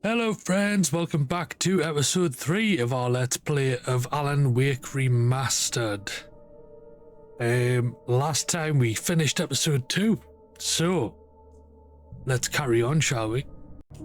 Hello friends, welcome back to episode 3 of our Let's Play of Alan Wake Remastered. Last time we finished episode 2, so let's carry on, shall we?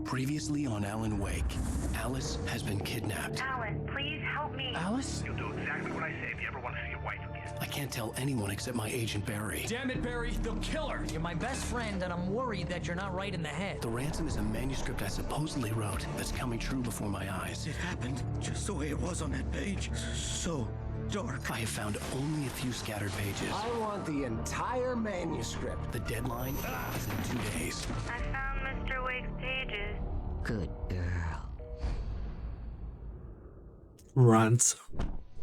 Previously on Alan Wake, Alice has been kidnapped. Alan, please help me. Alice? You'll do exactly what I say if you ever want to see your wife again. I can't tell anyone except my agent Barry. Damn it, Barry, they'll kill her. You're my best friend, and I'm worried that you're not right in the head. The ransom is a manuscript I supposedly wrote that's coming true before my eyes. It happened just the way it was on that page. So dark. I have found only a few scattered pages. I want the entire manuscript. The deadline is in 2 days. I found Mr. Wake's pages. Good girl. Ransom.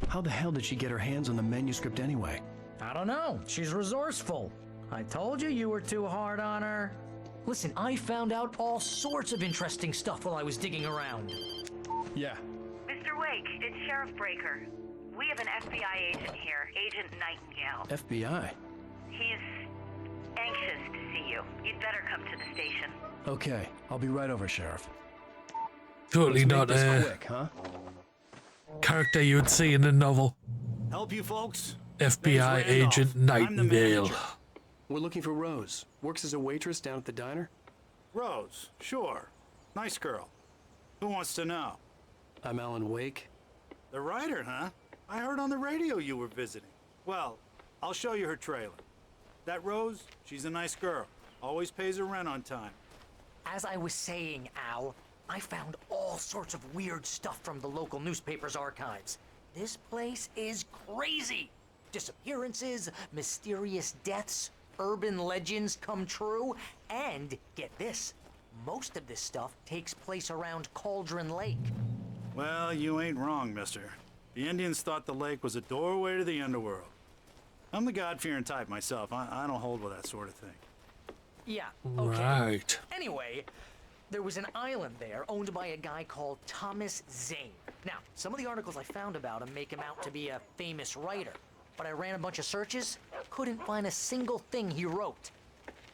How the hell did she get her hands on the manuscript anyway? I don't know. She's resourceful. I told you you were too hard on her. Listen, I found out all sorts of interesting stuff while I was digging around. Yeah. Mr. Wake, it's Sheriff Breaker. We have an FBI agent here, Agent Nightingale. FBI? He's anxious to see you. You'd better come to the station. Okay, I'll be right over, Sheriff. Totally Let's not make this a quick, huh? character you would see in a novel. Help you folks? FBI Name's Agent Randolph. I'm the Nightingale. manager. We're looking for Rose. Works as a waitress down at the diner. Rose, sure. Nice girl. Who wants to know? I'm Alan Wake. The writer, huh? I heard on the radio you were visiting. Well, I'll show you her trailer. That Rose, she's a nice girl. Always pays her rent on time. As I was saying, Al, I found all sorts of weird stuff from the local newspaper's archives. This place is crazy. Disappearances, mysterious deaths, urban legends come true, and get this, most of this stuff takes place around Cauldron Lake. Well, you ain't wrong, mister. The Indians thought the lake was a doorway to the underworld. I'm the God-fearing type myself. I don't hold with that sort of thing. Yeah, okay. Right. Anyway, there was an island there owned by a guy called Thomas Zane. Now, some of the articles I found about him make him out to be a famous writer, but I ran a bunch of searches, couldn't find a single thing he wrote.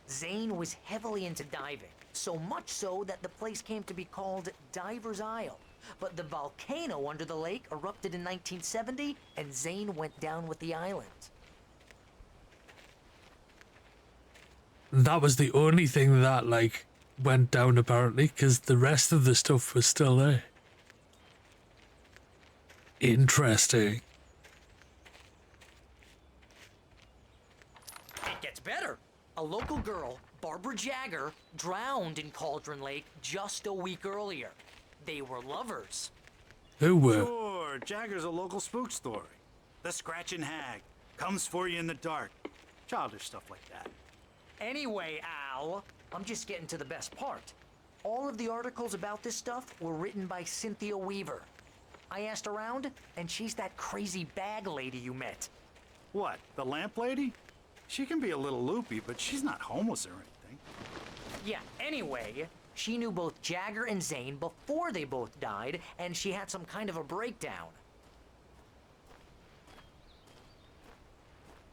Zane was heavily into diving, so much so that the place came to be called Diver's Isle. But the volcano under the lake erupted in 1970, and Zane went down with the island. That was the only thing that, like, went down apparently, because the rest of the stuff was still there. Interesting. It gets better. A local girl, Barbara Jagger, drowned in Cauldron Lake just a week earlier. They were lovers. Who were? Sure, Jagger's a local spook story. The Scratching Hag comes for you in the dark. Childish stuff like that. Anyway, Al, I'm just getting to the best part. All of the articles about this stuff were written by Cynthia Weaver. I asked around, and she's that crazy bag lady you met. What, the lamp lady? She can be a little loopy, but she's not homeless or anything. Yeah, anyway, she knew both Jagger and Zane before they both died, and she had some kind of a breakdown.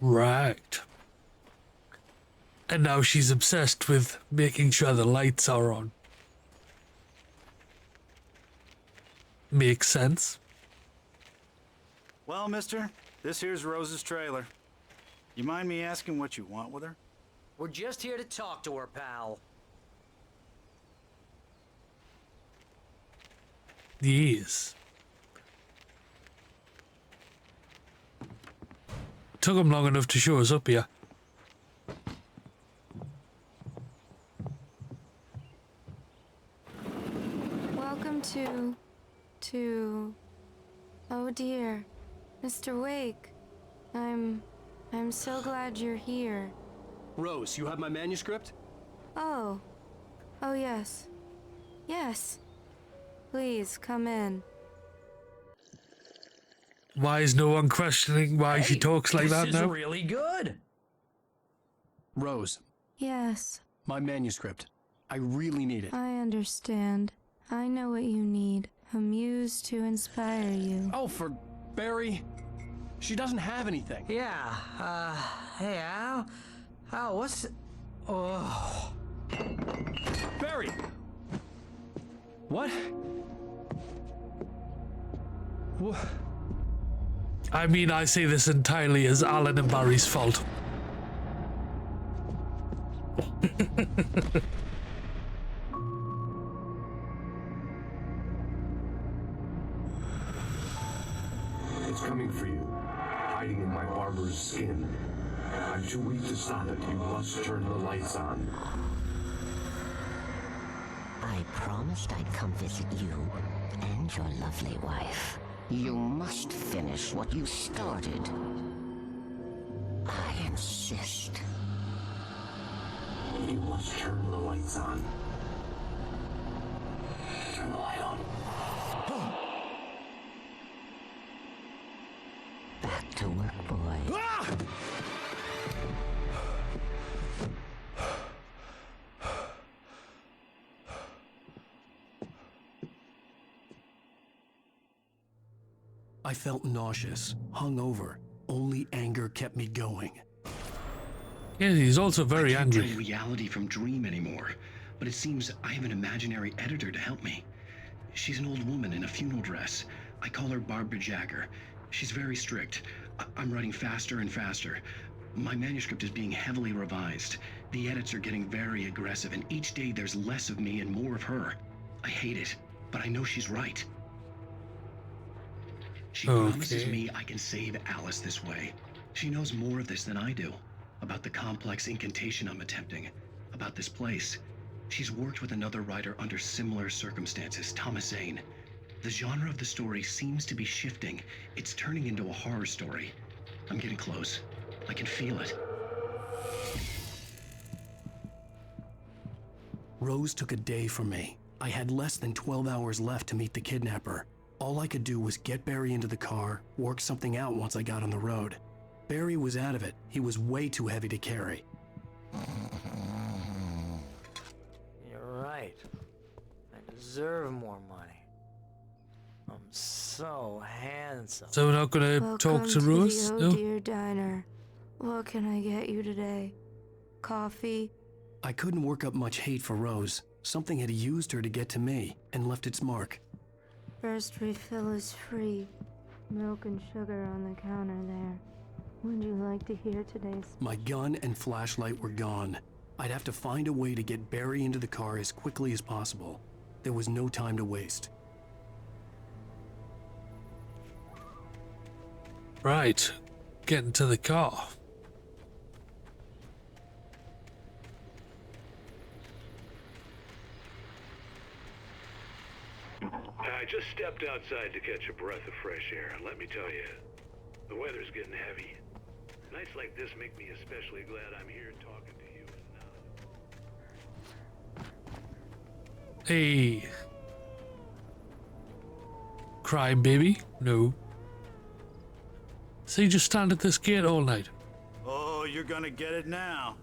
Right. And now she's obsessed with making sure the lights are on. Makes sense. Well, mister, this here's Rose's trailer. You mind me asking what you want with her? We're just here to talk to her, pal. Yes. Took him long enough to show us up here. Welcome to... Oh dear, Mr. Wake. I'm so glad you're here. Rose, you have my manuscript? Oh. Oh yes. Yes. Please, come in. Why is no one questioning why she talks like that This now? is really good. Rose, Yes, my manuscript. I really need it. I understand. I know what you need. A muse to inspire you. Oh, for Barry. She doesn't have anything. Yeah, hey, Al. Al, what's... Oh... Barry! What? What? I mean, I see this entirely as Alan and Barry's fault. It's coming for you, hiding in my barber's skin. I'm too weak to stop it. You must turn the lights on. I promised I'd come visit you and your lovely wife. You must finish what you started. I insist. You must turn the lights on. Turn the light on. Back to work, boy. I felt nauseous, hungover. Only anger kept me going. Yeah, he's also very I can't angry. tell reality from dream anymore, but it seems I have an imaginary editor to help me. She's an old woman in a funeral dress. I call her Barbara Jagger. She's very strict. I'm writing faster and faster. My manuscript is being heavily revised. The edits are getting very aggressive, and each day there's less of me and more of her. I hate it, but I know she's right. She promises me I can save Alice this way. She knows more of this than I do. About the complex incantation I'm attempting. About this place. She's worked with another writer under similar circumstances, Thomas Zane. The genre of the story seems to be shifting. It's turning into a horror story. I'm getting close. I can feel it. Rose took a day from me. I had less than 12 hours left to meet the kidnapper. All I could do was get Barry into the car, work something out once I got on the road. Barry was out of it. He was way too heavy to carry. You're right. I deserve more money. I'm so handsome. So we're not gonna talk to Rose? The No? Dear Diner. What can I get you today? Coffee? I couldn't work up much hate for Rose. Something had used her to get to me and left its mark. First refill is free. Milk and sugar on the counter there. Would you like to hear today's... My gun and flashlight were gone. I'd have to find a way to get Barry into the car as quickly as possible. There was no time to waste. Right. Get into the car. I just stepped outside to catch a breath of fresh air, and let me tell you, the weather's getting heavy. Nights like this make me especially glad I'm here talking to you and Hey. Crime baby? No. So you just stand at this gate all night? Oh, you're gonna get it now.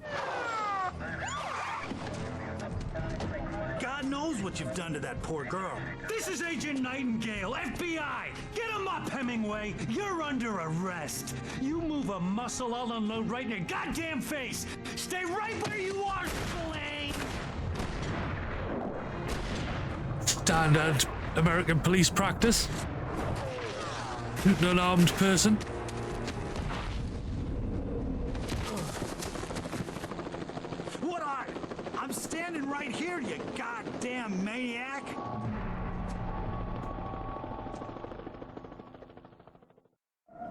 God knows what you've done to that poor girl. This is Agent Nightingale, FBI! Get him up, Hemingway! You're under arrest! You move a muscle, I'll unload right in your goddamn face! Stay right where you are, Slane! Standard American police practice. Shooting an armed person. What are you? I'm standing right here, you goddamn maniac!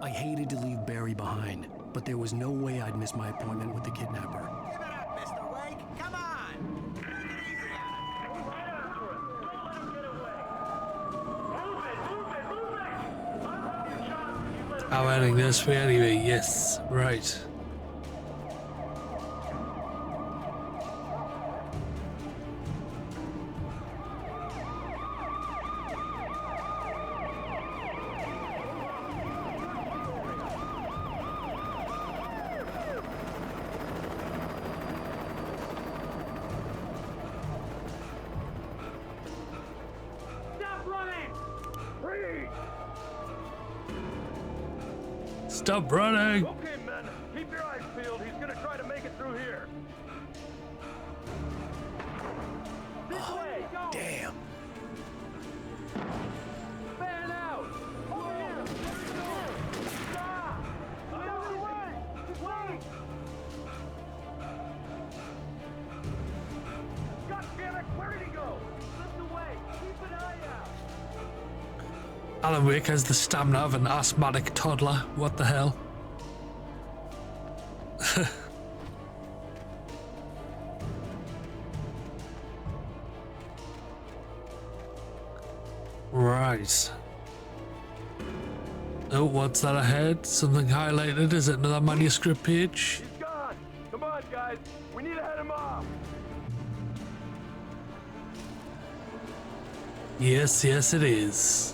I hated to leave Barry behind, but there was no way I'd miss my appointment with the kidnapper. Give it up, Mr. Wake. Come on. Take it easy on him. Right after him. Don't let him get away. Move it, move it, move it. I'll have your shot if you let him. I'm heading this way anyway. Yes. Right. Stop running. Freeze. Stop running. Okay, men, keep your eyes peeled. He's gonna try to make it through here. This way. Go. Damn. Alan Wake has the stamina of an asthmatic toddler. What the hell? Right. Oh, what's that ahead? Something highlighted? Is it another manuscript page? He's gone. Come on, guys. We need to head him off. Yes, yes, it is.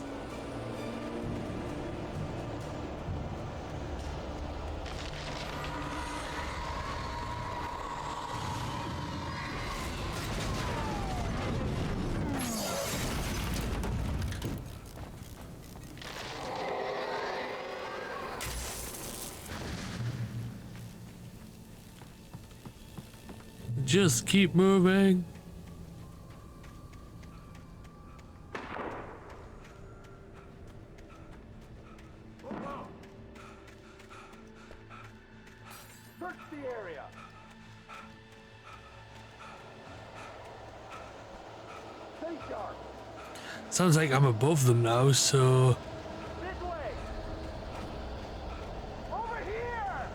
Just keep moving. Search the area. Stay sharp. Sounds like I'm above them now, so... This way. Over here.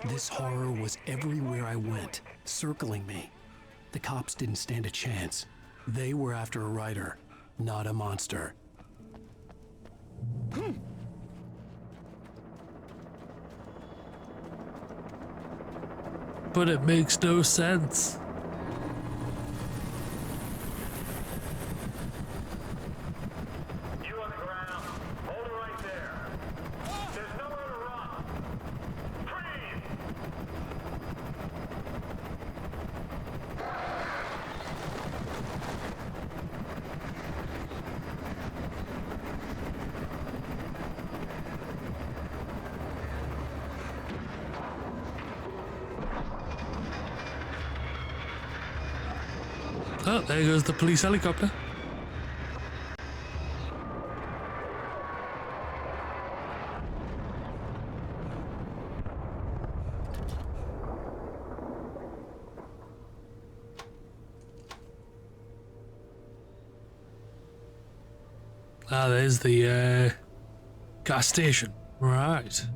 This horror was everywhere I went, circling me. The cops didn't stand a chance. They were after a writer, not a monster. But it makes no sense. You on the ground. Hold it right there. There's nowhere to run. Freeze! Oh, there goes the police helicopter. Ah, there's the gas station. Right.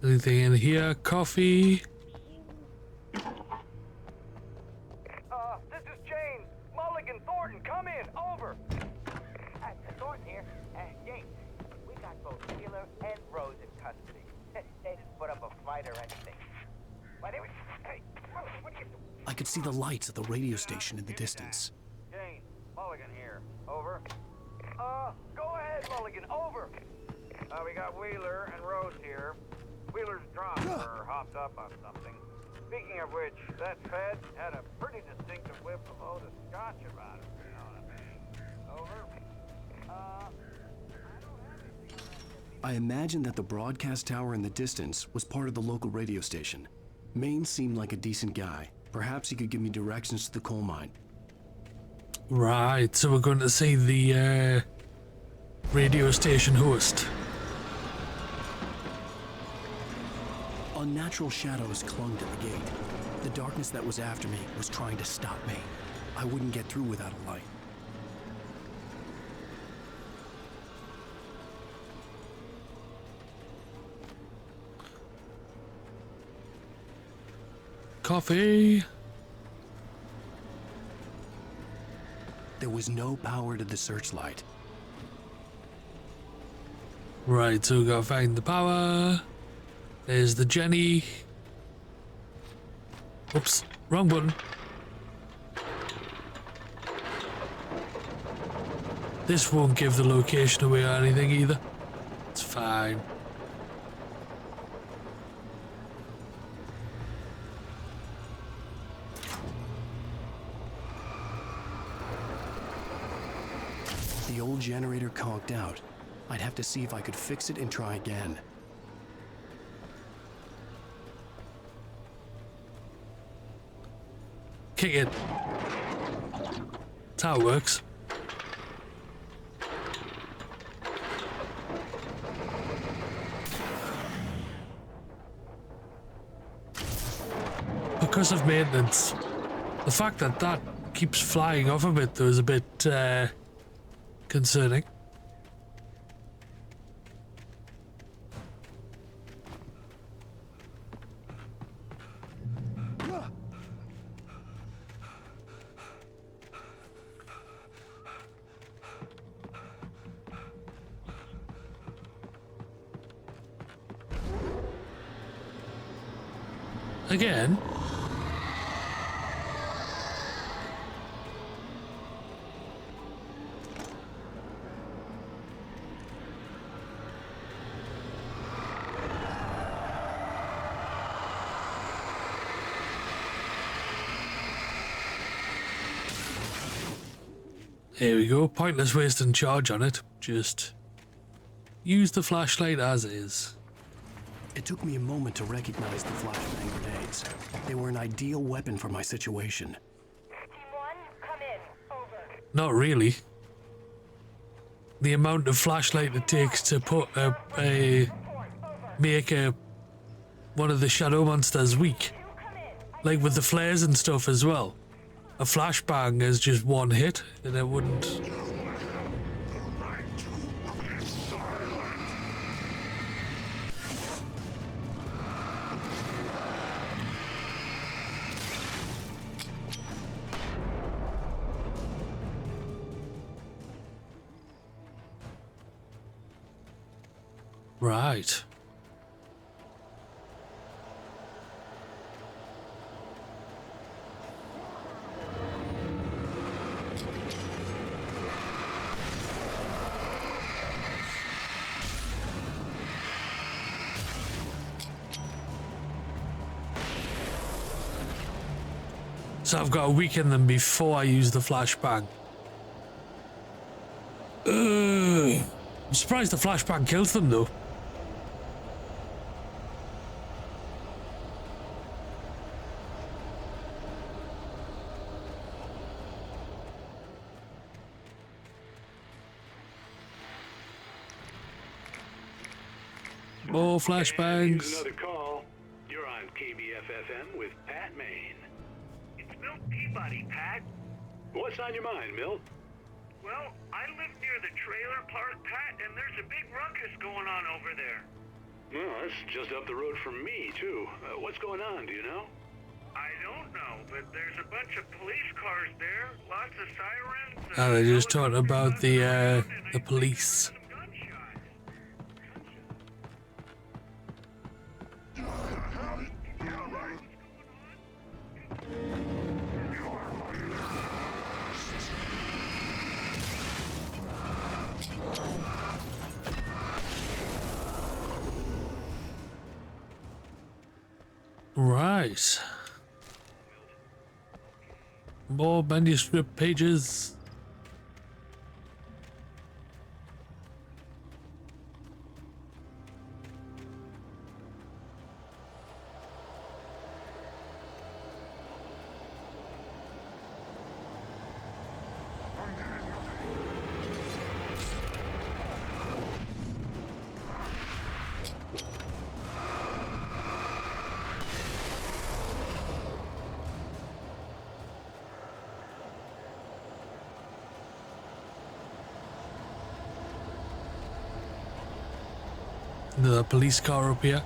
Anything in here? Coffee? This is James. Mulligan, Thornton, come in. Over. Thornton here. James, we got both Wheeler and Rose in custody. They didn't put up a fight or anything. Why, they were... Hey, what are you doing? I could see the lights of the radio station in the distance. James, Mulligan here. Over. Go ahead, Mulligan. Over. We got Wheeler and Rose here. Wheeler's drunk or hopped up on something. Speaking of which, that Fed had a pretty distinctive whiff of load of scotch about it, you know what I mean? Over. I imagined that the broadcast tower in the distance was part of the local radio station. Maine seemed like a decent guy. Perhaps he could give me directions to the coal mine. Right, so we're going to see the radio station host. Unnatural shadows clung to the gate. The darkness that was after me was trying to stop me. I wouldn't get through without a light. Coffee. There was no power to the searchlight. Right, so we gotta find the power. There's the Jenny. Oops, wrong button. This won't give the location away or anything either. It's fine. The old generator conked out. I'd have to see if I could fix it and try again. Kick it. That's how it works. Because of maintenance. The fact that that keeps flying off a bit though is a bit concerning. Again? There we go, pointless wasting charge on it. Just use the flashlight as is. It took me a moment to recognize the flashbang grenades. They were an ideal weapon for my situation. Team 1, come in. Over. Not really. The amount of flashlight it takes to put make one of the shadow monsters weak. Like with the flares and stuff as well. A flashbang is just one hit and it wouldn't... Right. So I've got to weaken them before I use the flashbang. I'm surprised the flashbang kills them though. More flashbangs. Another call. You're on KBFFM with Pat Maine. It's Milt Peabody, Pat. What's on your mind, Milt? Well, I live near the trailer park, Pat, and there's a big ruckus going on over there. Well, that's just up the road from me, too. What's going on, do you know? I don't know, but there's a bunch of police cars there, lots of sirens. Oh, they're just talking about the police. Right. More manuscript pages. The police car up here.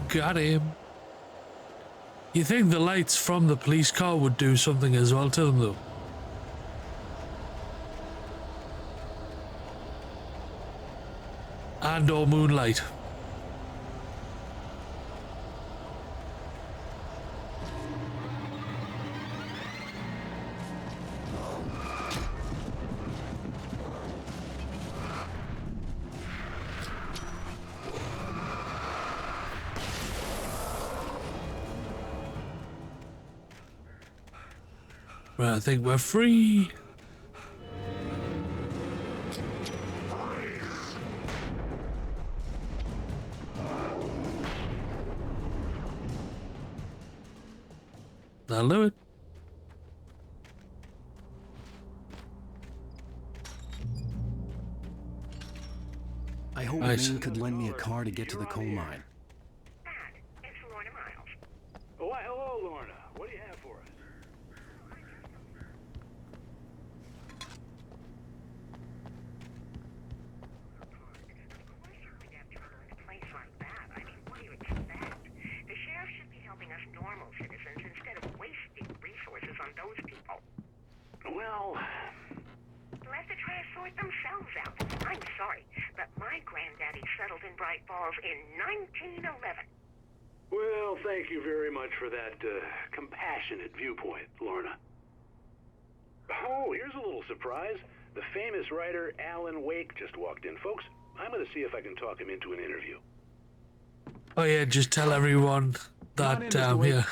Got him. You think the lights from the police car would do something as well to them though? And or moonlight. Right, I think we're free. That'll do it. I hope Maine could lend me a car to get to the coal mine. Oh, why, hello, Lorna. What do you have for us? The sheriff should be helping us normal citizens instead of wasting resources on those people. Well, Let the trash sort themselves out. I'm sorry, but my granddaddy settled in Bright Falls in 1911. well, thank you very much for that compassionate viewpoint, Lorna. Oh, here's a little surprise. The famous writer Alan Wake just walked in. Folks, I'm going to see if I can talk him into an interview. Oh yeah, just tell everyone that yeah,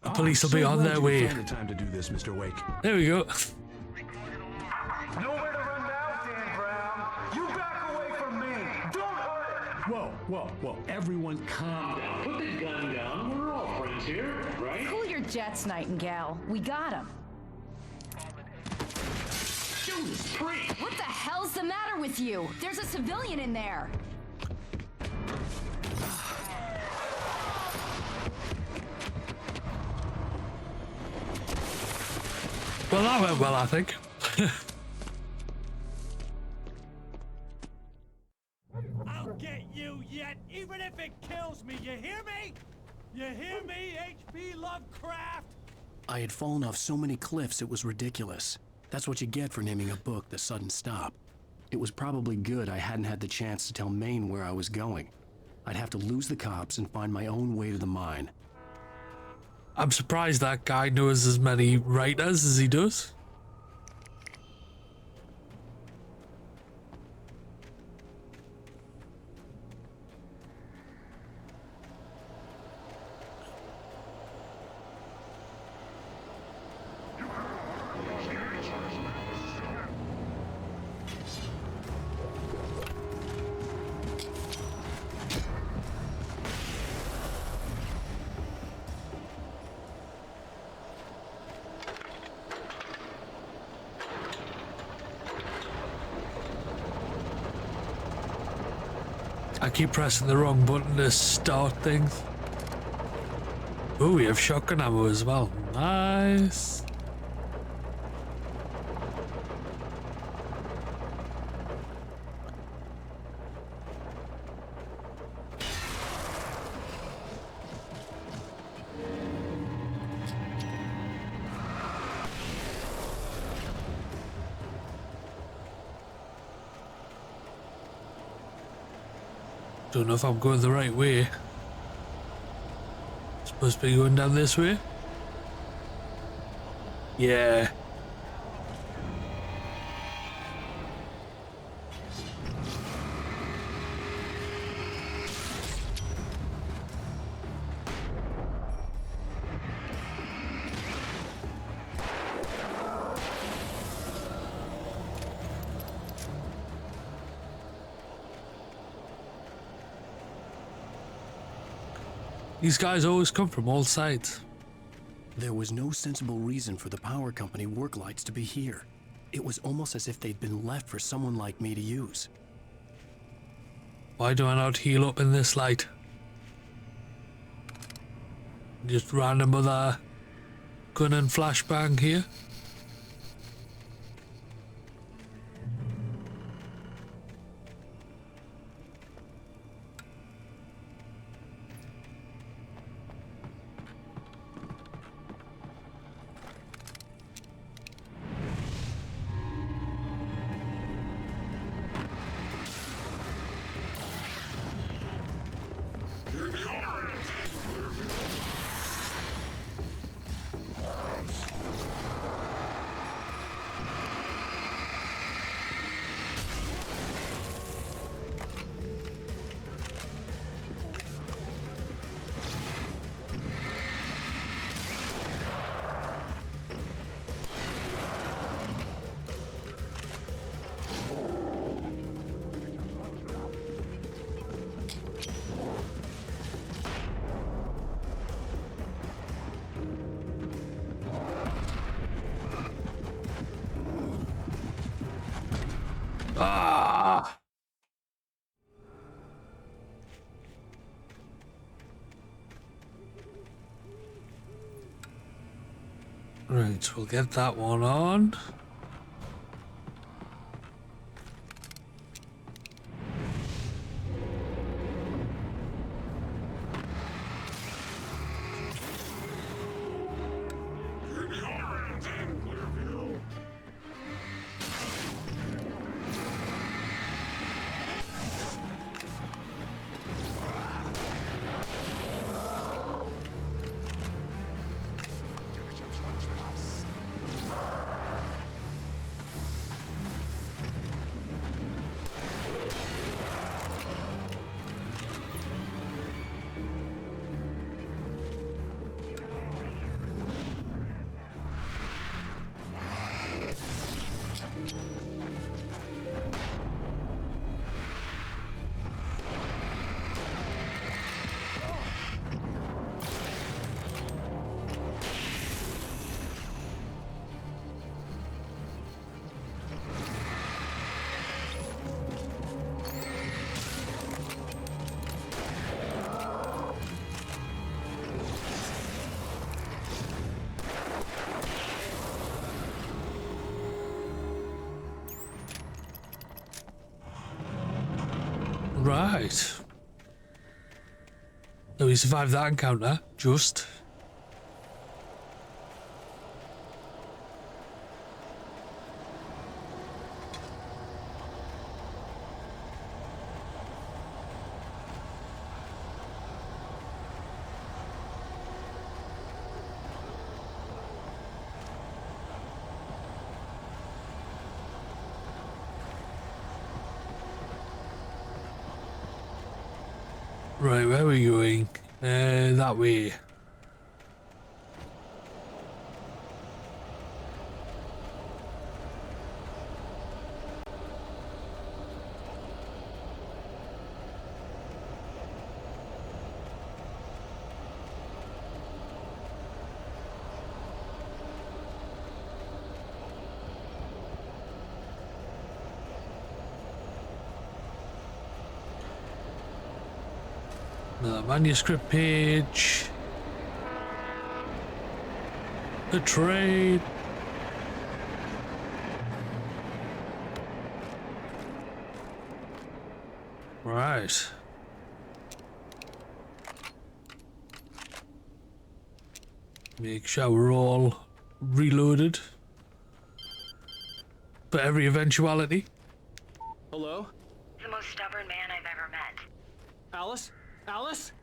the police will be on their way. The time to do this, Mr. Wake. There we go. Nowhere to run now, Dan Brown. You back away from me. Don't hurt. Whoa. Everyone calm down. Put the gun down. We're all friends here, right? Cool your jets, Nightingale. We got him. Judas Priest! What the hell's the matter with you? There's a civilian in there. Well, that went well, I think. I'll get you yet, even if it kills me. You hear me? You hear me, H.P. Lovecraft? I had fallen off so many cliffs it was ridiculous. That's what you get for naming a book The Sudden Stop. It was probably good I hadn't had the chance to tell Maine where I was going. I'd have to lose the cops and find my own way to the mine. I'm surprised that guy knows as many writers as he does. I keep pressing the wrong button to start things. Ooh, we have shotgun ammo as well. Nice. Don't know if I'm going the right way. Supposed to be going down this way? Yeah. These guys always come from all sides. There was no sensible reason for the power company work lights to be here. It was almost as if they'd been left for someone like me to use. Why do I not heal up in this light? Just random other gun and flashbang here. Ah! Right, we'll get that one on. Right. So we survived that encounter, just. Right, where are we going? That way. Another manuscript page. The trade. Right. Make sure we're all reloaded for every eventuality. Hello? The most stubborn man I've ever met. Alice? Alice?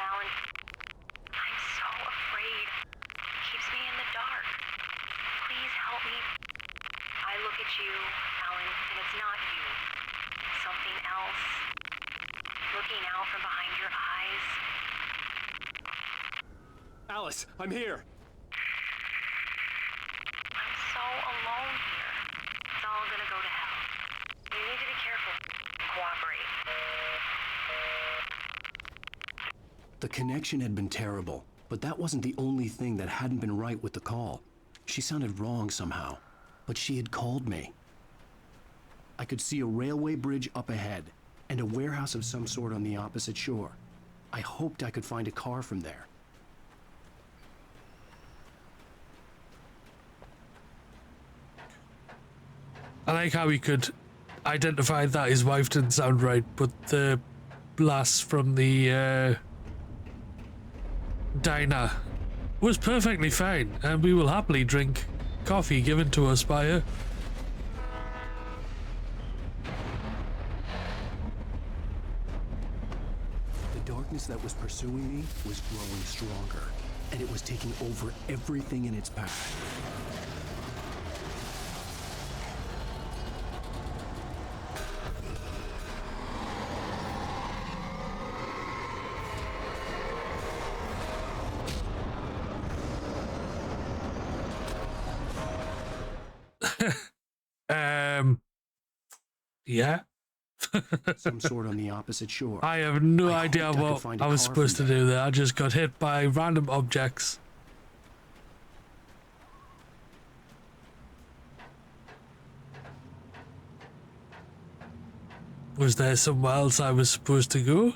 Alan, I'm so afraid. He keeps me in the dark. Please help me. I look at you, Alan, and it's not you. It's something else. Looking out from behind your eyes. Alice, I'm here. I'm so alone here. It's all gonna go to hell. You need to be careful. Cooperate. The connection had been terrible, but that wasn't the only thing that hadn't been right with the call. She sounded wrong somehow, but she had called me. I could see a railway bridge up ahead, and a warehouse of some sort on the opposite shore. I hoped I could find a car from there. I like how he could identify that his wife didn't sound right, but the lass from the diner was perfectly fine, and we will happily drink coffee given to us by her. The darkness that was pursuing me was growing stronger, and it was taking over everything in its path. Yeah. Some sort on the opposite shore. I have no idea what I was supposed to do there. I just got hit by random objects. Was there somewhere else I was supposed to go?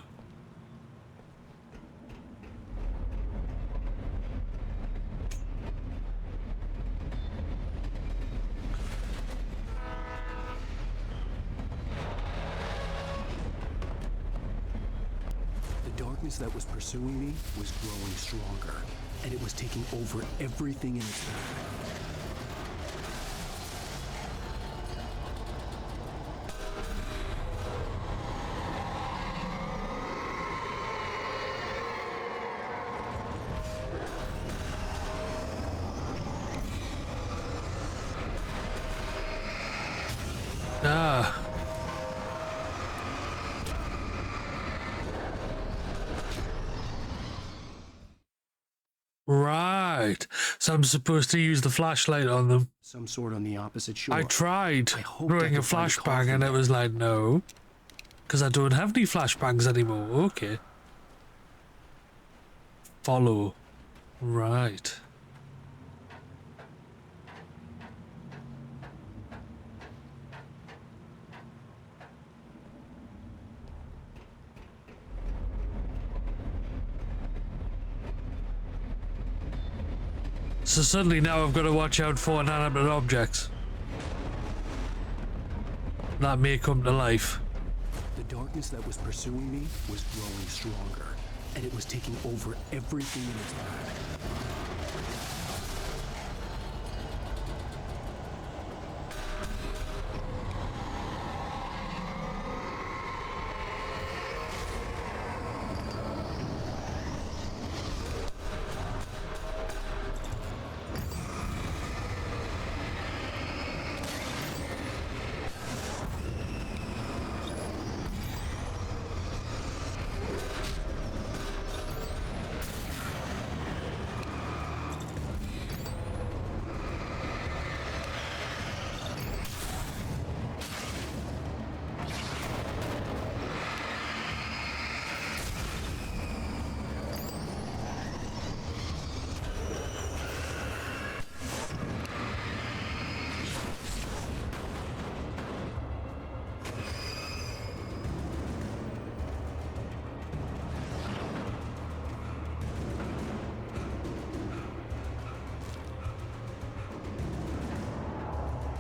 The darkness that was pursuing me was growing stronger, and it was taking over everything in its path. Ah. Right. So I'm supposed to use the flashlight on them. Some sort on the opposite shore. I tried hope I throwing a can find a flashbang and it was like, no. Because I don't have any flashbangs anymore. Okay. Follow. Right. So suddenly now I've got to watch out for inanimate objects that may come to life. The darkness that was pursuing me was growing stronger, and it was taking over everything in its path.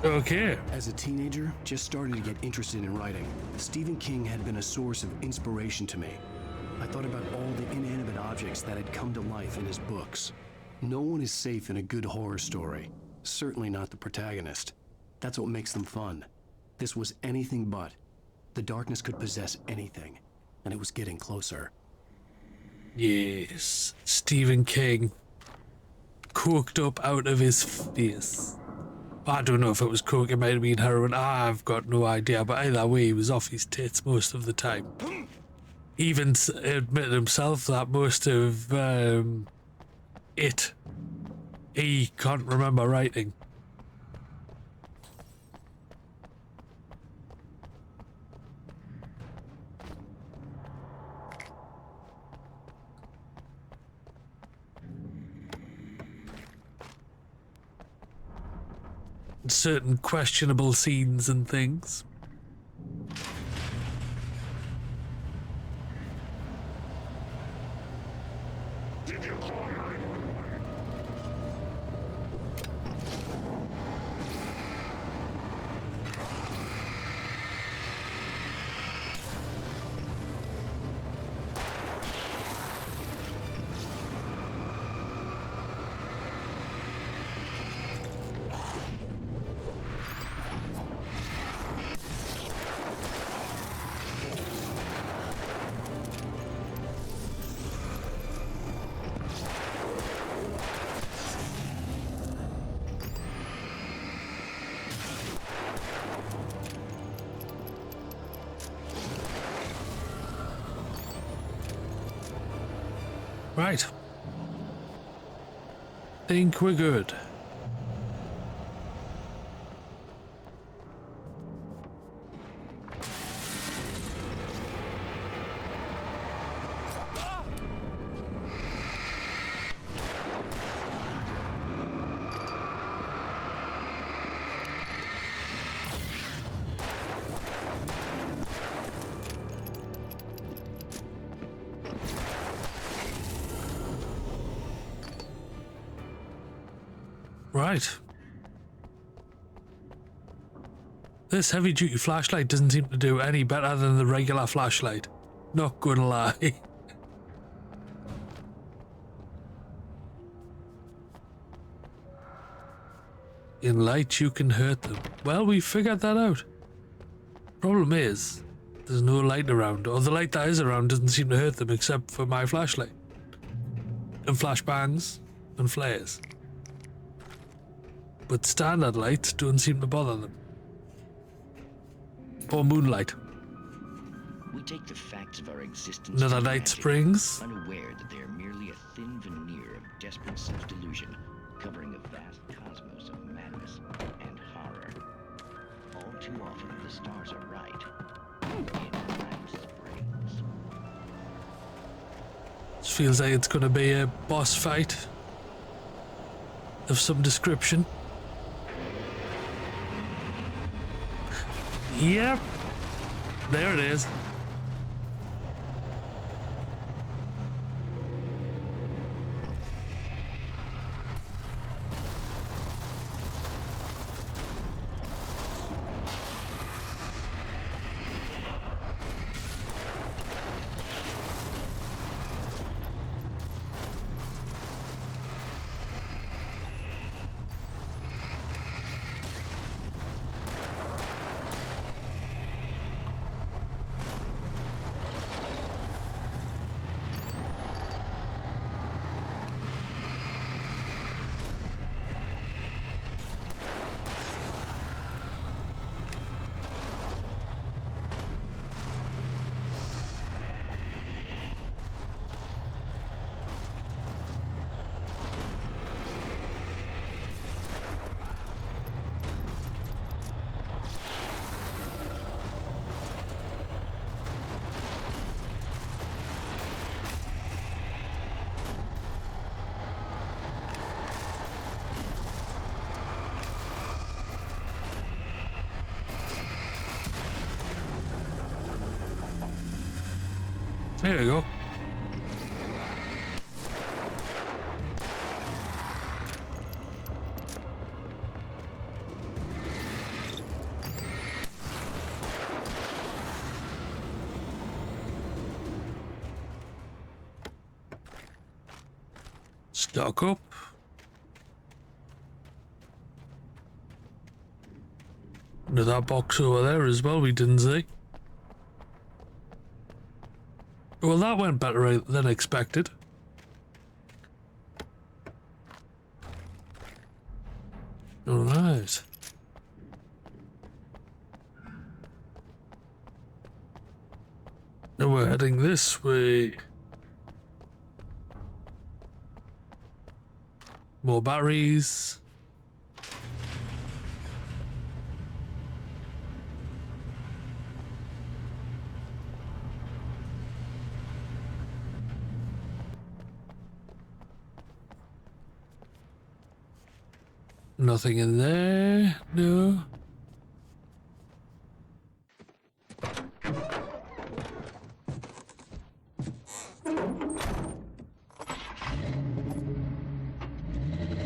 Okay. As a teenager, just starting to get interested in writing, Stephen King had been a source of inspiration to me. I thought about all the inanimate objects that had come to life in his books. No one is safe in a good horror story. Certainly not the protagonist. That's what makes them fun. This was anything but. The darkness could possess anything, and it was getting closer. Yes. Stephen King. Coked up out of his face. I don't know if it was coke, it might have been heroin. I've got no idea, but either way, he was off his tits most of the time. Even admitted himself that most of it, he can't remember writing. Certain questionable scenes and things. Right. Think we're good. Right. This heavy-duty flashlight doesn't seem to do any better than the regular flashlight. Not gonna lie. In light, you can hurt them. Well, we figured that out. Problem is, there's no light around, or the light that is around doesn't seem to hurt them except for my flashlight. And flashbangs and flares. But standard lights don't seem to bother them. Or moonlight. We take the facts of our existence Another for Night granted, Springs. unaware that they are merely a thin veneer of desperate self-delusion, covering a vast cosmos of madness and horror. All too often, the stars are right. In Night Springs. This feels like it's gonna be a boss fight of some description. Yep. There it is. There you go. Stock up. Another box over there as well we didn't see. Well, that went better than expected. All right. Now we're heading this way. More batteries. Nothing in there, no.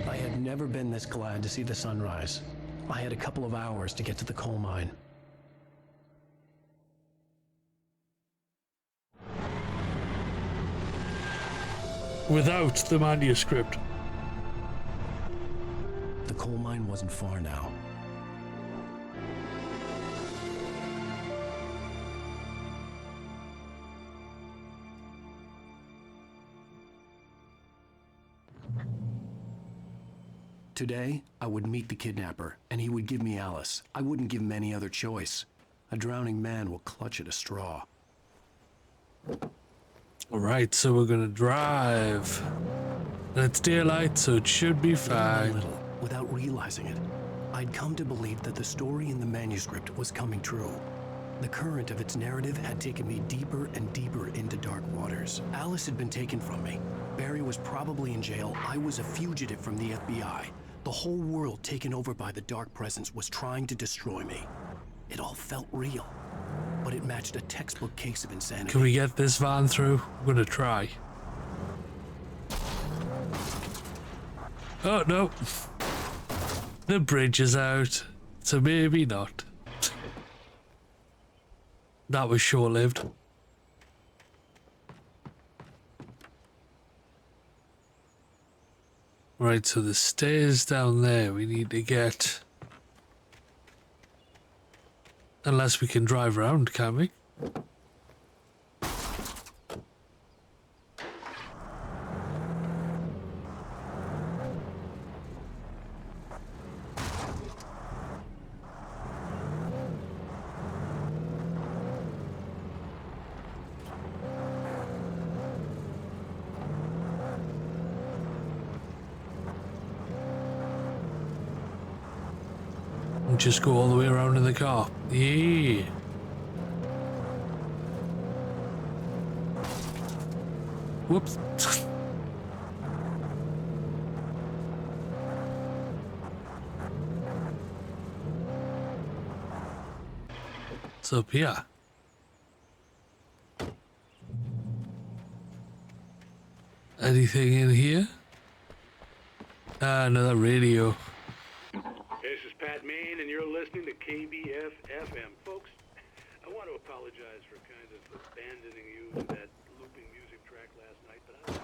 I had never been this glad to see the sunrise. I had a couple of hours to get to the coal mine. Without the manuscript. The coal mine wasn't far now. Today, I would meet the kidnapper, and he would give me Alice. I wouldn't give him any other choice. A drowning man will clutch at a straw. Alright, so we're gonna drive. And it's daylight, so it should be fine. Without realizing it, I'd come to believe that the story in the manuscript was coming true. The current of its narrative had taken me deeper and deeper into dark waters. Alice had been taken from me. Barry was probably in jail. I was a fugitive from the FBI. The whole world taken over by the dark presence was trying to destroy me. It all felt real, but it matched a textbook case of insanity. Can we get this van through? I'm gonna try. Oh, no. The bridge is out, so maybe not. That was short-lived. Right, so the stairs down there we need to get. Unless we can drive around, can we? And just go all the way around in the car. Yeah. Whoops. It's up here. Anything in here? Ah, another radio. This is Pat Main, and you're listening to KBF FM. Folks, I want to apologize for kind of abandoning you to that looping music track last night, but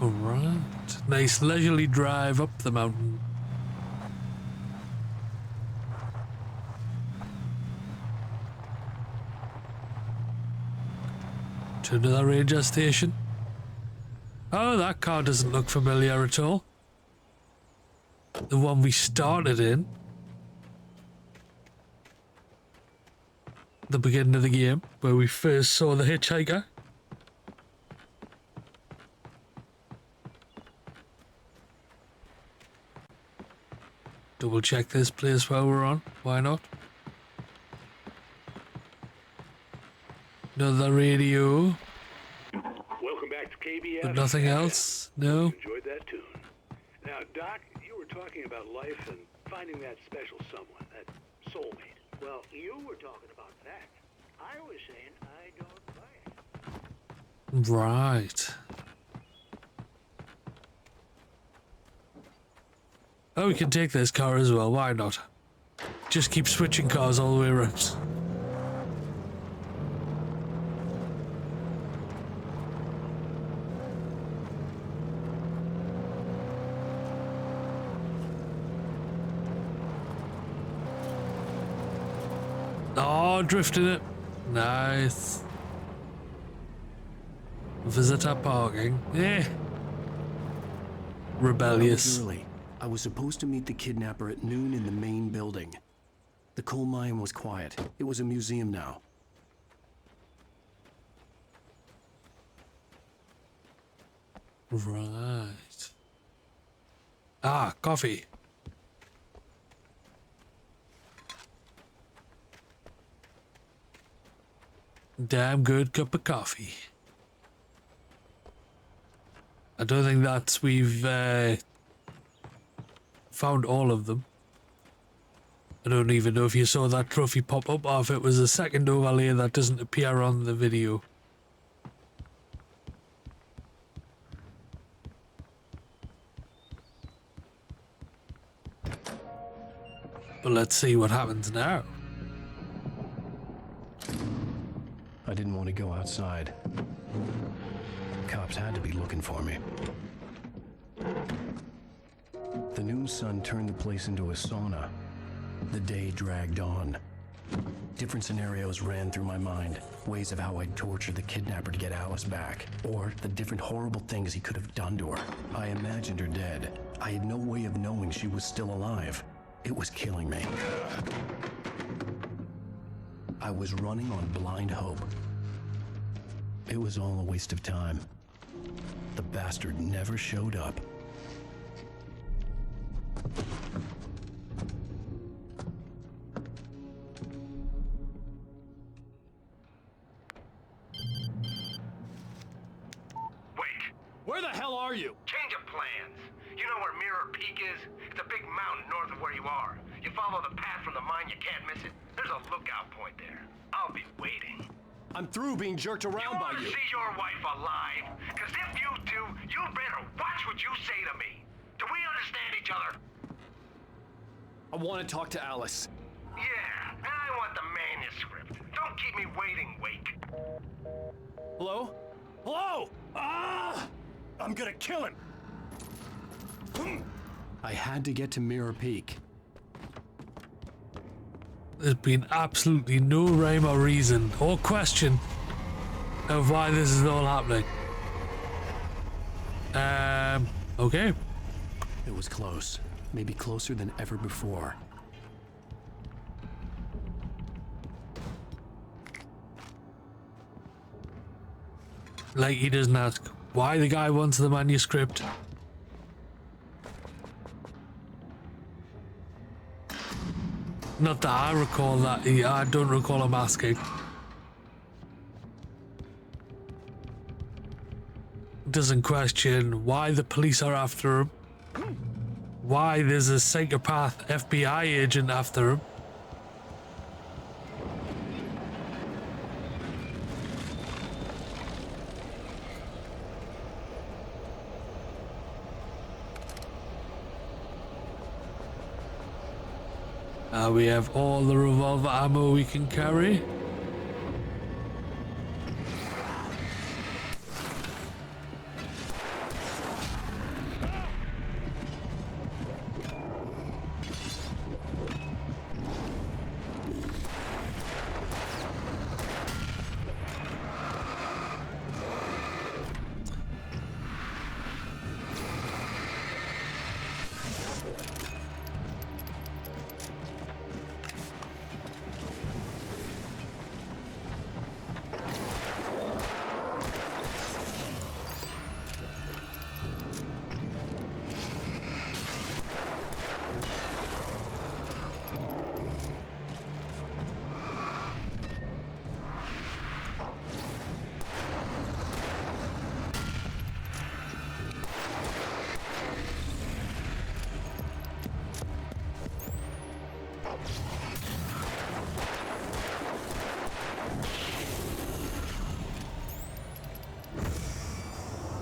Alright. Nice leisurely drive up the mountain. To another ranger station. Oh, that car doesn't look familiar at all. The one we started in. The beginning of the game, where we first saw the hitchhiker. Double check this place while we're on. Why not? Another radio. welcome back to KBF. But nothing else? No? Enjoyed that tune. Now, Doc, you were talking about life and finding that special someone, that soulmate. Well, you were talking about that. I was saying I don't buy it. Right. Oh, we can take this car as well. Why not? Just keep switching cars all the way around. Oh, drifting it. Nice. Visitor parking. Eh. Rebellious. I was early. I was supposed to meet the kidnapper at noon in the main building. The coal mine was quiet. It was a museum now. Right. Ah, coffee. Damn good cup of coffee. I don't think that's we've found all of them. I don't even know if you saw that trophy pop up or if it was a second overlay that doesn't appear on the video. But let's see what happens now. I didn't want to go outside. Cops had to be looking for me. The noon sun turned the place into a sauna. The day dragged on. Different scenarios ran through my mind. Ways of how I'd torture the kidnapper to get Alice back. Or the different horrible things he could have done to her. I imagined her dead. I had no way of knowing she was still alive. It was killing me. I was running on blind hope. It was all a waste of time. The bastard never showed up. Wait, Where the hell are you? Change of plans. You know where Mirror Peak is? It's a big mountain north of where you are. You follow the path from the mine, you can't miss it. There's a lookout point there. I'll be waiting. I'm through being jerked around by Want to you. see your wife alive? Because if you do, you better watch what you say to me. Do we understand each other? I want to talk to Alice. Yeah, and I want the manuscript. Don't keep me waiting, Wake. Hello? Hello? Ah! I'm gonna kill him. I had to get to Mirror Peak. There's been absolutely no rhyme or reason or question of why this is all happening. Okay. It was close. Maybe closer than ever before. Like he doesn't ask why the guy wants the manuscript. Not that I recall that. I don't recall him asking. Doesn't question why the police are after him. Why there's a psychopath FBI agent after him. We have all the revolver ammo we can carry.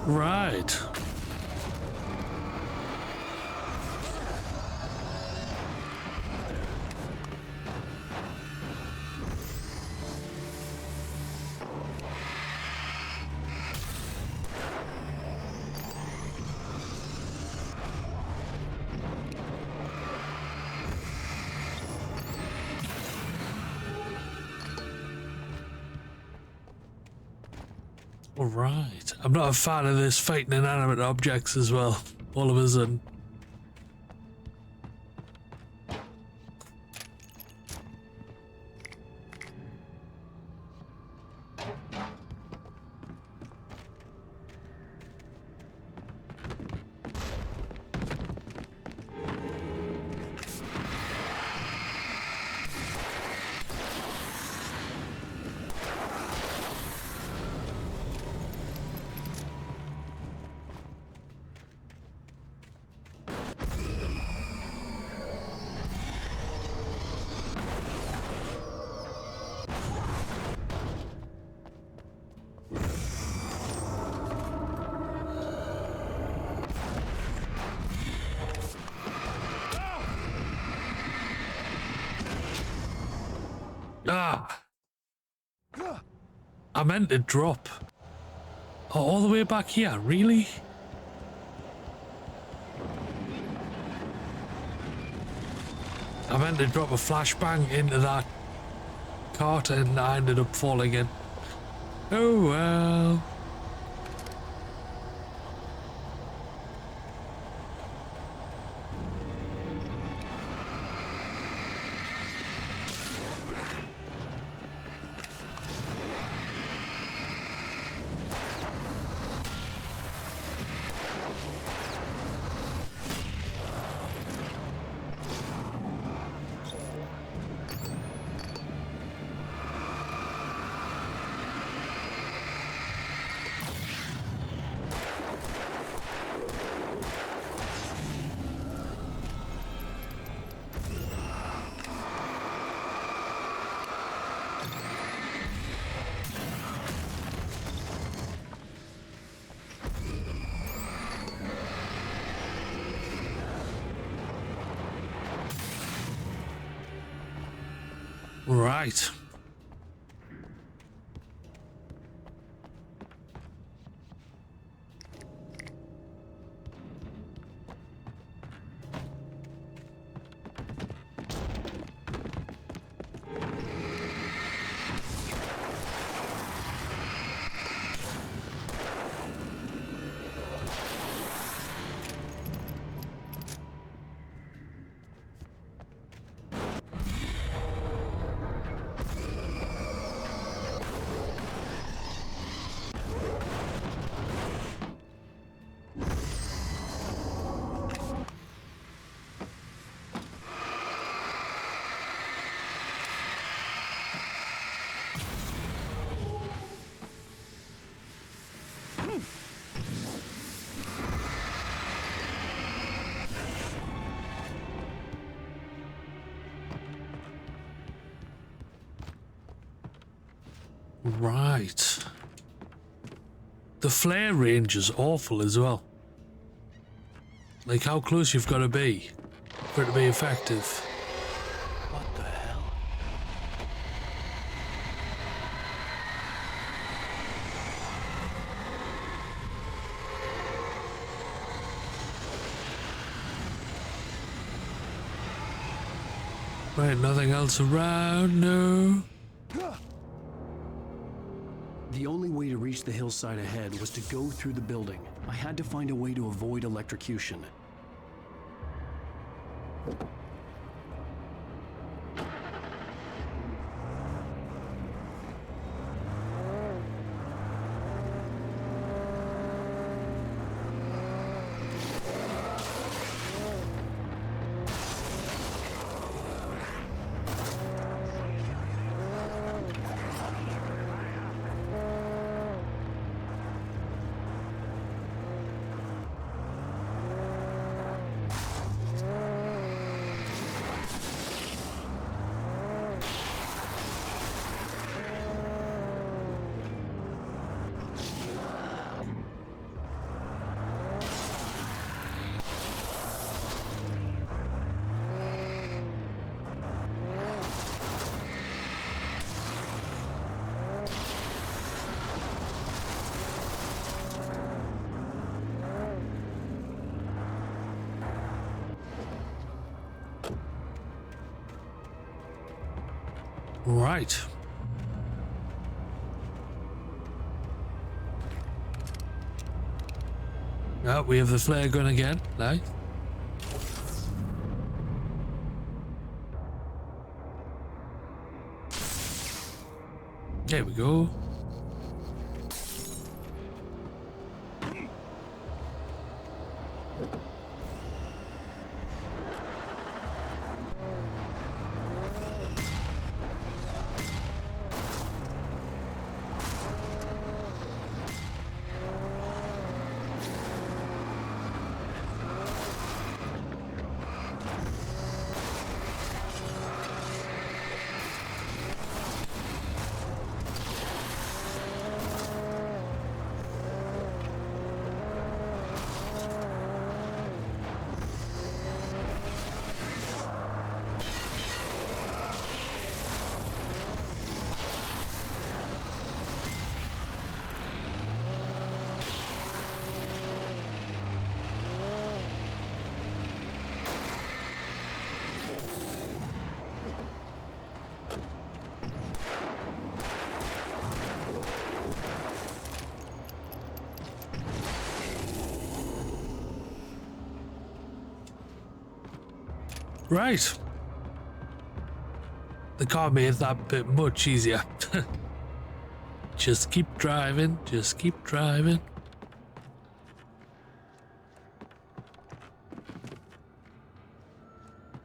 Right. All right. I'm not a fan of this fighting inanimate objects as well. All of a sudden. Ah! I meant to drop. Oh, all the way back here, really? I meant to drop a flashbang into that cart and I ended up falling in. Oh well. Right. Right. The flare range is awful as well. Like how close you've got to be for it to be effective. What the hell? Right, nothing else around, no. The only way to reach the hillside ahead was to go through the building. I had to find a way to avoid electrocution. Right. Oh, we have the flare gun again. Nice. There we go. Right. The car made that bit much easier. Just keep driving, just keep driving.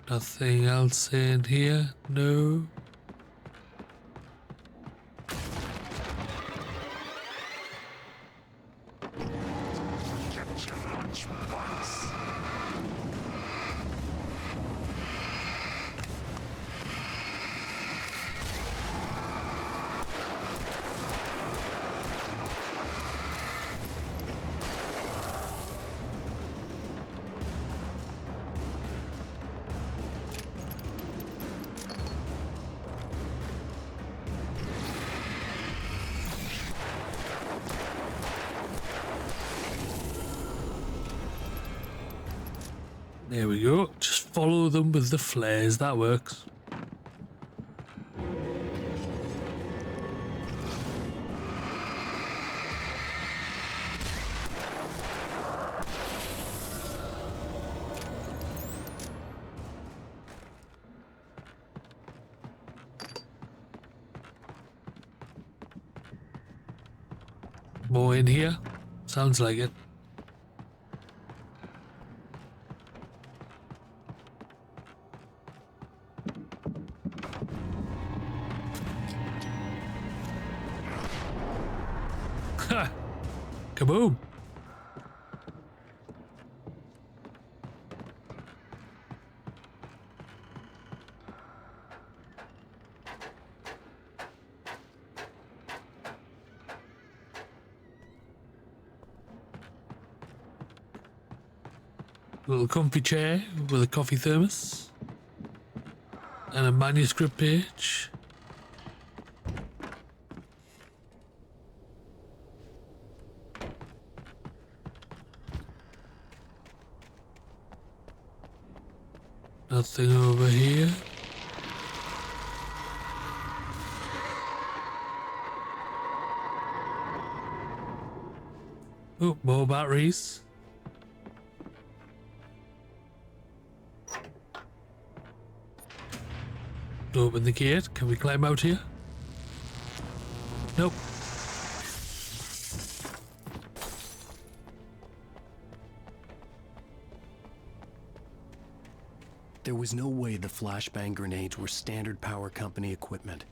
Nothing else in here? No. There we go. Just follow them with the flares. That works. More in here? Sounds like it. Ha! Kaboom! Little comfy chair with a coffee thermos and a manuscript page. Nothing over here. Oh, more batteries. Open the gate. Can we climb out here? Nope. There was no way the flashbang grenades were standard power company equipment.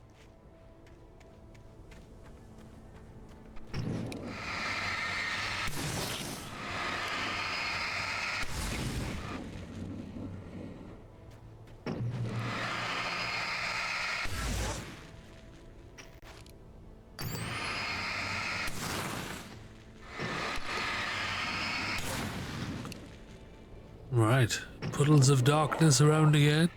Right. Puddles of darkness around again.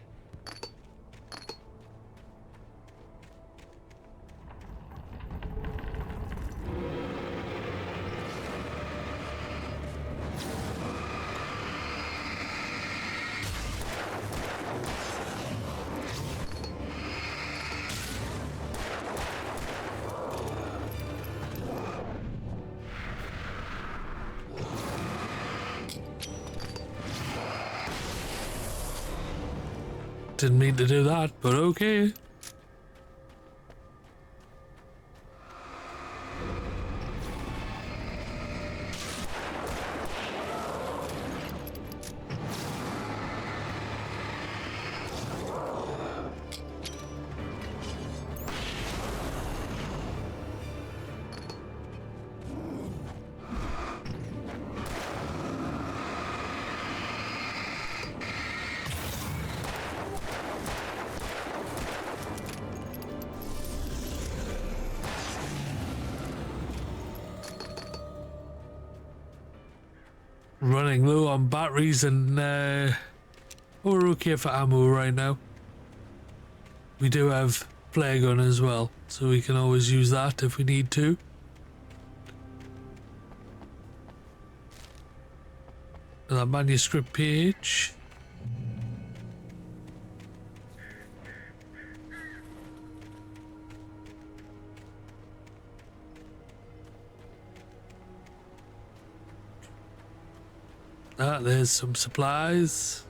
Didn't mean to do that, but okay. Running low on batteries and we're okay for ammo right now. We do have flare gun as well, so we can always use that if we need to. Another manuscript page. There's some supplies.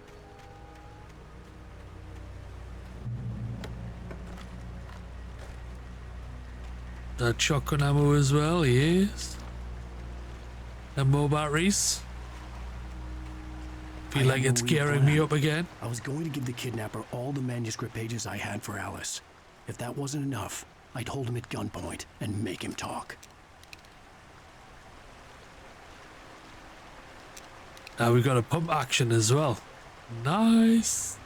That shotgun ammo as well, yes. And more batteries. Feel like it's gearing me up again. I was going to give the kidnapper all the manuscript pages I had for Alice. If that wasn't enough, I'd hold him at gunpoint and make him talk. Now we've got a pump action as well. Nice.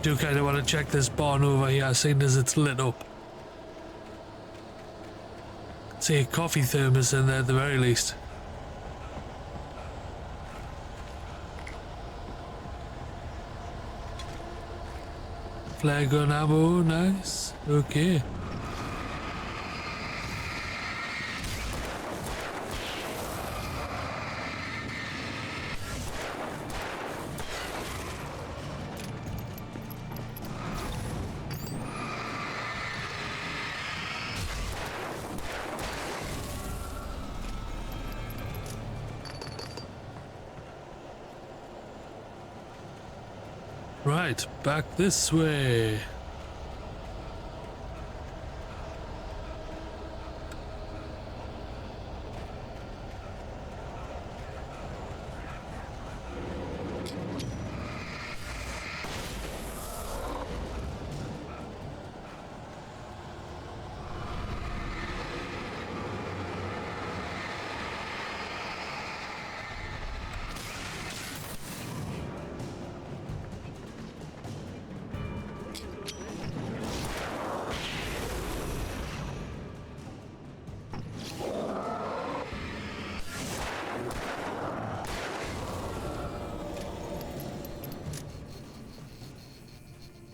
Do kind of want to check this barn over here, seeing as it's lit up. See a coffee thermos in there at the very least. Flare gun ammo, nice. Okay. Right, back this way.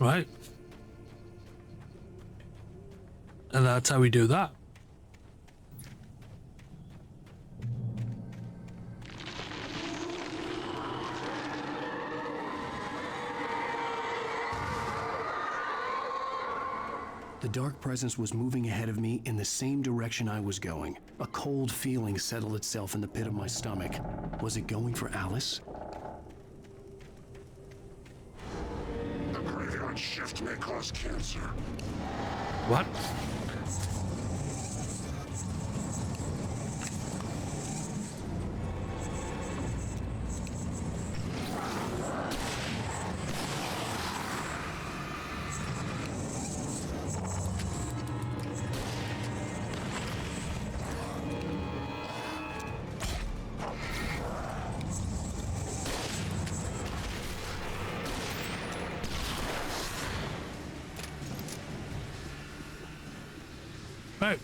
Right. And that's how we do that. The dark presence was moving ahead of me in the same direction I was going. A cold feeling settled itself in the pit of my stomach. Was it going for Alice? The graveyard shift may cause cancer. What? Right.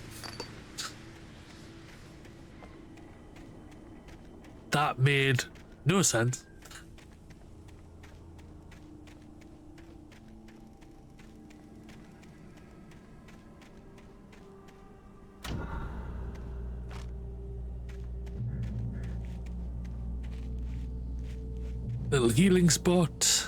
That made no sense. Little healing spot.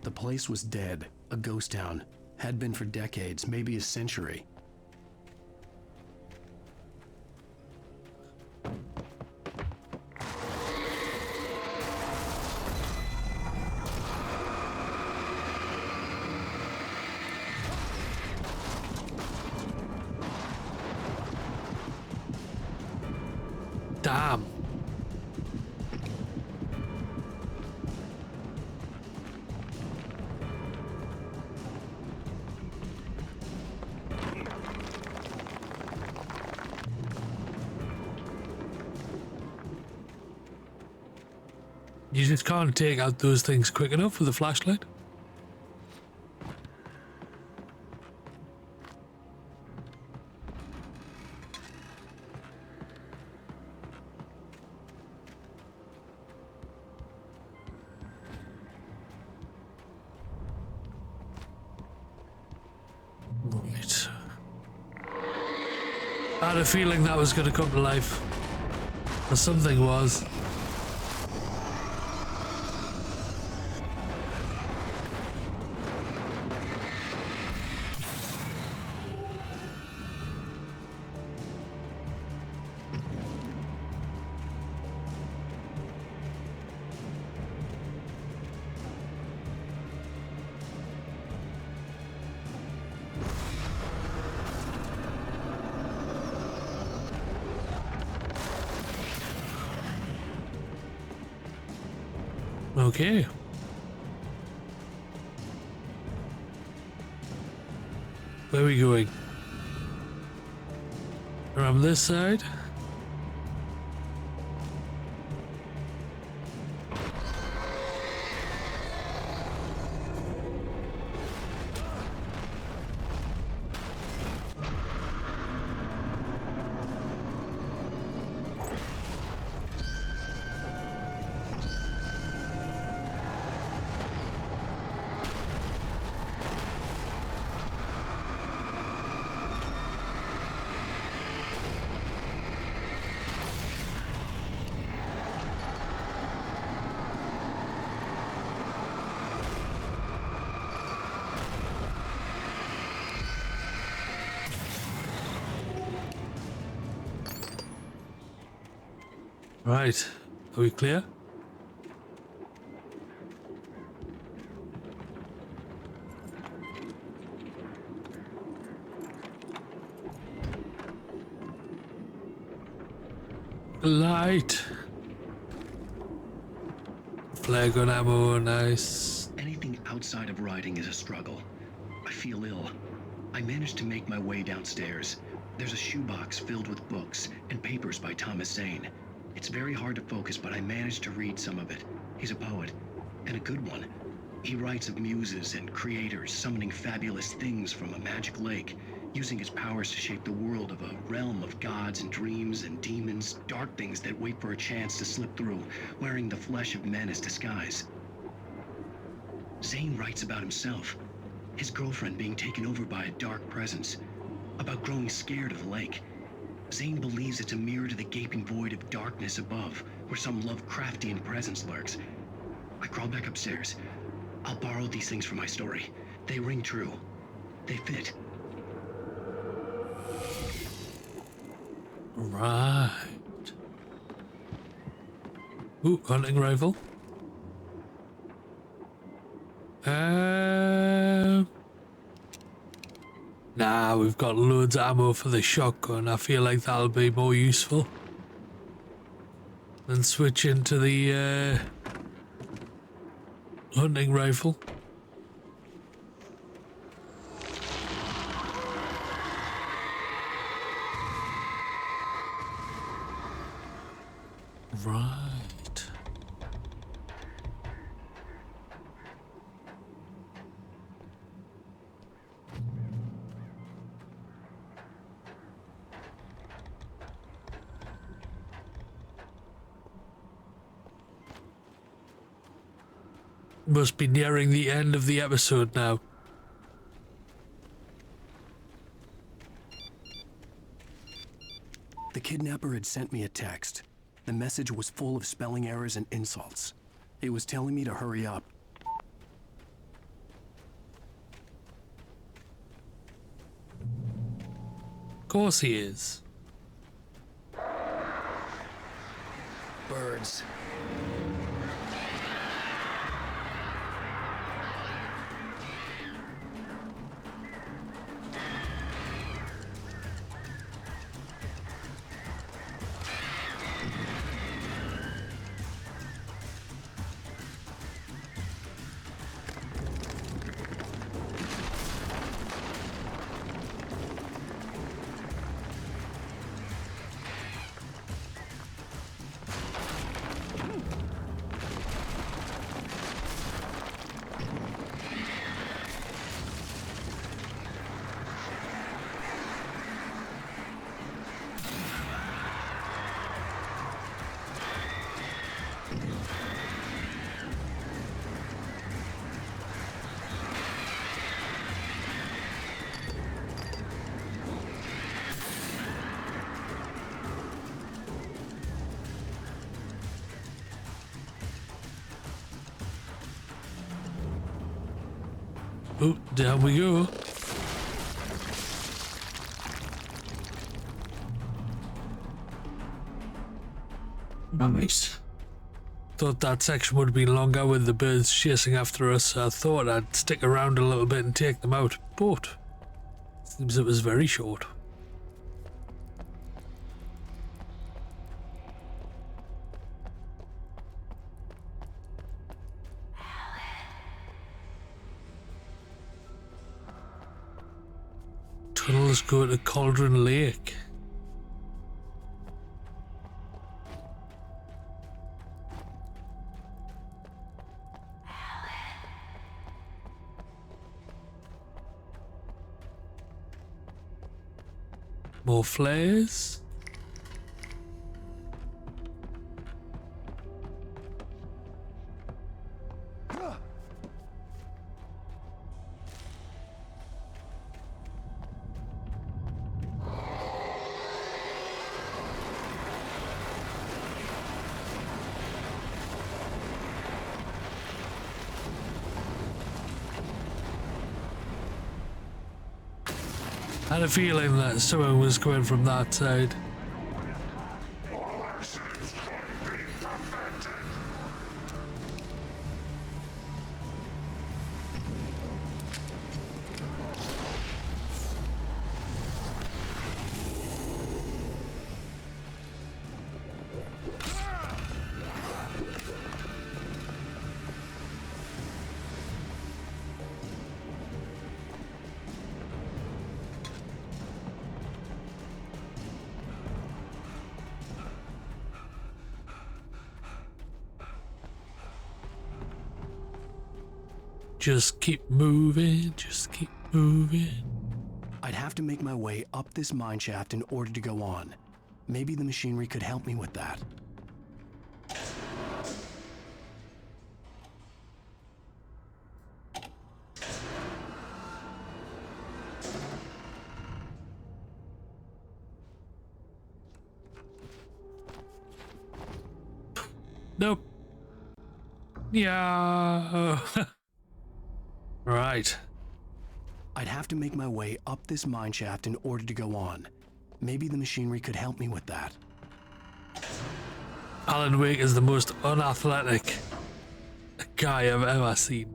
The place was dead, a ghost town. Had been for decades, maybe a century. Damn. You just can't take out those things quick enough with a flashlight. Right. I had a feeling that was going to come to life. Or something was. Okay. Where are we going? Around this side. Right, are we clear? Light. Flare gun ammo, nice. Anything outside of riding is a struggle. I feel ill. I managed to make my way downstairs. There's a shoebox filled with books and papers by Thomas Zane. It's very hard to focus, but I managed to read some of it. He's a poet, and a good one. He writes of muses and creators summoning fabulous things from a magic lake, using his powers to shape the world of a realm of gods and dreams and demons, dark things that wait for a chance to slip through, wearing the flesh of men as disguise. Zane writes about himself, his girlfriend being taken over by a dark presence, about growing scared of the lake. Zane believes it's a mirror to the gaping void of darkness above, where some Lovecraftian presence lurks. I crawl back upstairs. I'll borrow these things for my story. They ring true. They fit. Right. Ooh, hunting rifle. Nah, we've got loads of ammo for the shotgun. I feel like that'll be more useful than switching to the hunting rifle. Right. Must be nearing the end of the episode now. The kidnapper had sent me a text. The message was full of spelling errors and insults. It was telling me to hurry up. Of course he is. Birds. Oh, down we go. Nice. Thought that section would be longer with the birds chasing after us, so I thought I'd stick around a little bit and take them out, but seems it was very short. Tunnels go to Cauldron Lake. More flares. I had a feeling that someone was coming from that side. Just keep moving, just keep moving. I'd have to make my way up this mine shaft in order to go on. Maybe the machinery could help me with that. Nope. Yeah. Right. I'd have to make my way up this mine shaft in order to go on. Maybe the machinery could help me with that. Alan Wake is the most unathletic guy I've ever seen.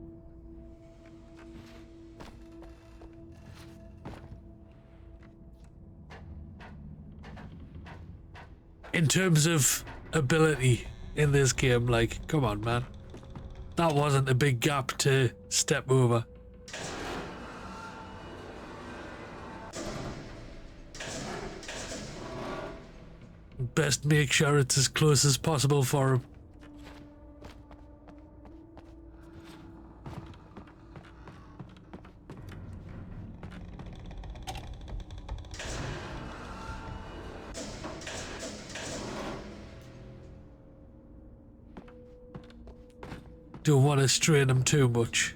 In terms of ability in this game, like, come on, man. That wasn't a big gap to step over. Best make sure it's as close as possible for him. Don't want to strain him too much.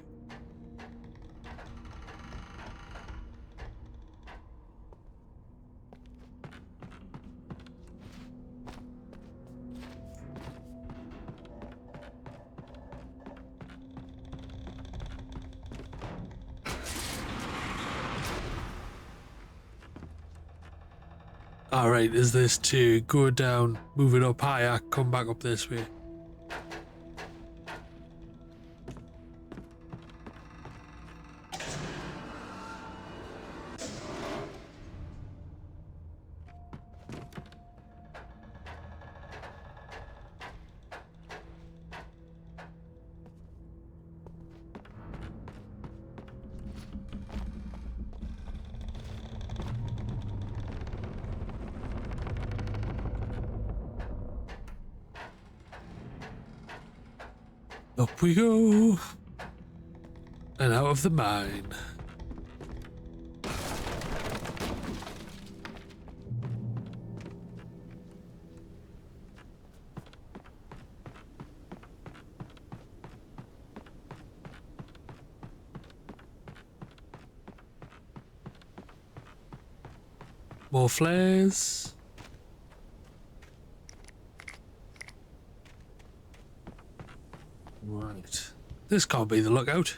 Alright, is this to go down, move it up higher, come back up this way? Up we go, and out of the mine. More flares. Right. This can't be the lookout.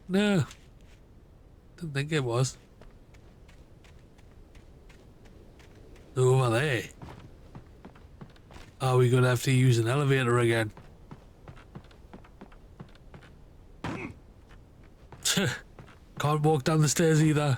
No. Didn't think it was. Over there. Are we gonna have to use an elevator again? Can't walk down the stairs either.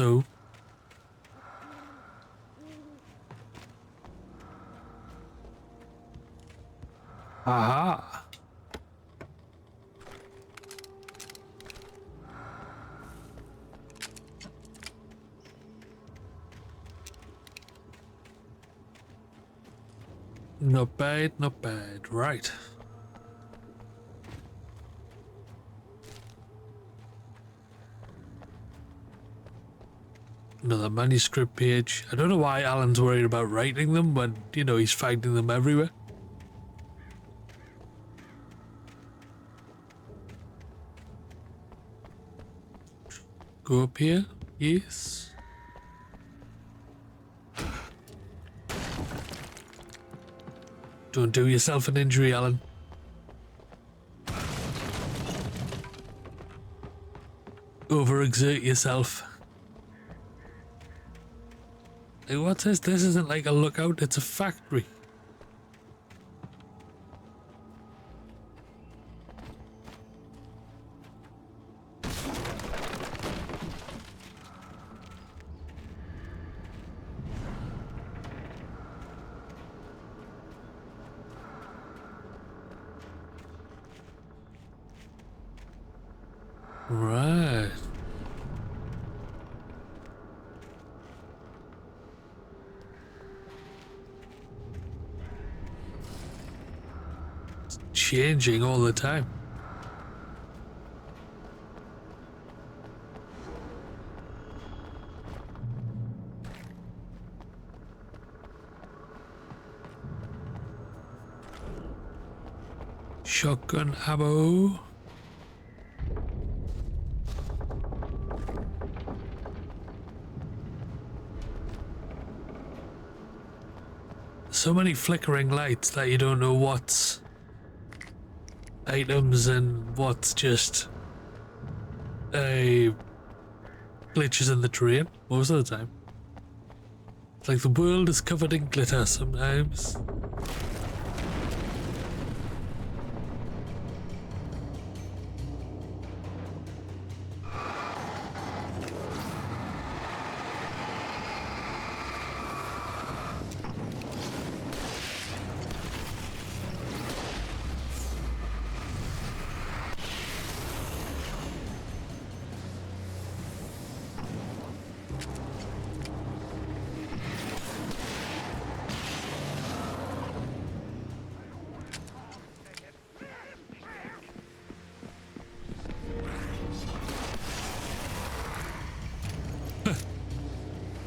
No. Aha. Not bad, not bad. Right. Another manuscript page. I don't know why Alan's worried about writing them when, you know, he's finding them everywhere. Go up here. Yes. Don't do yourself an injury, Alan. Overexert yourself. Hey, what's this? This isn't like a lookout, it's a factory. Right. It's changing all the time. Shotgun ammo. So many flickering lights that you don't know what's items and what's just glitches in the terrain most of the time. It's like the world is covered in glitter sometimes.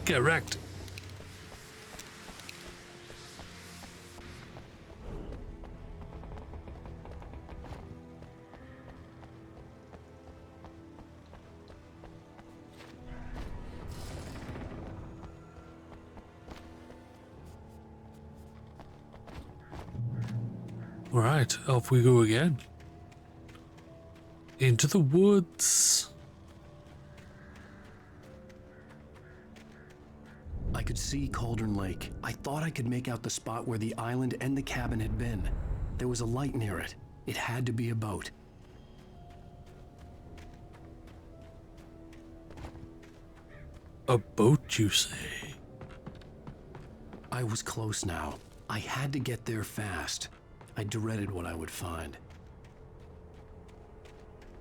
Get wrecked. Right, off we go again. Into the woods. I could see Cauldron Lake. I thought I could make out the spot where the island and the cabin had been. There was a light near it. It had to be a boat. A boat, you say? I was close now. I had to get there fast. I dreaded what I would find.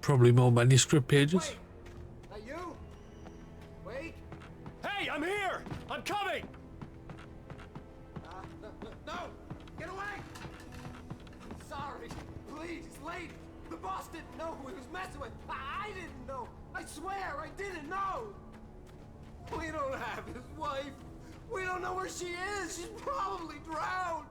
Probably more manuscript pages. Wait! That you? Wait! Hey, I'm here! I'm coming! No! Get away! Sorry. Please, it's late. The boss didn't know who he was messing with. I didn't know. I swear I didn't know. We don't have his wife. We don't know where she is. She's probably drowned.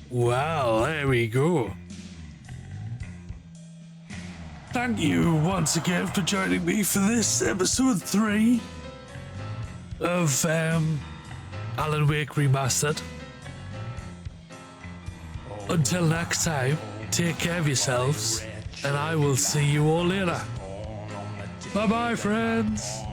Well, there we go. Thank you once again for joining me for this episode 3 of Alan Wake Remastered. Until next time, take care of yourselves, and I will see you all later. Bye bye, friends.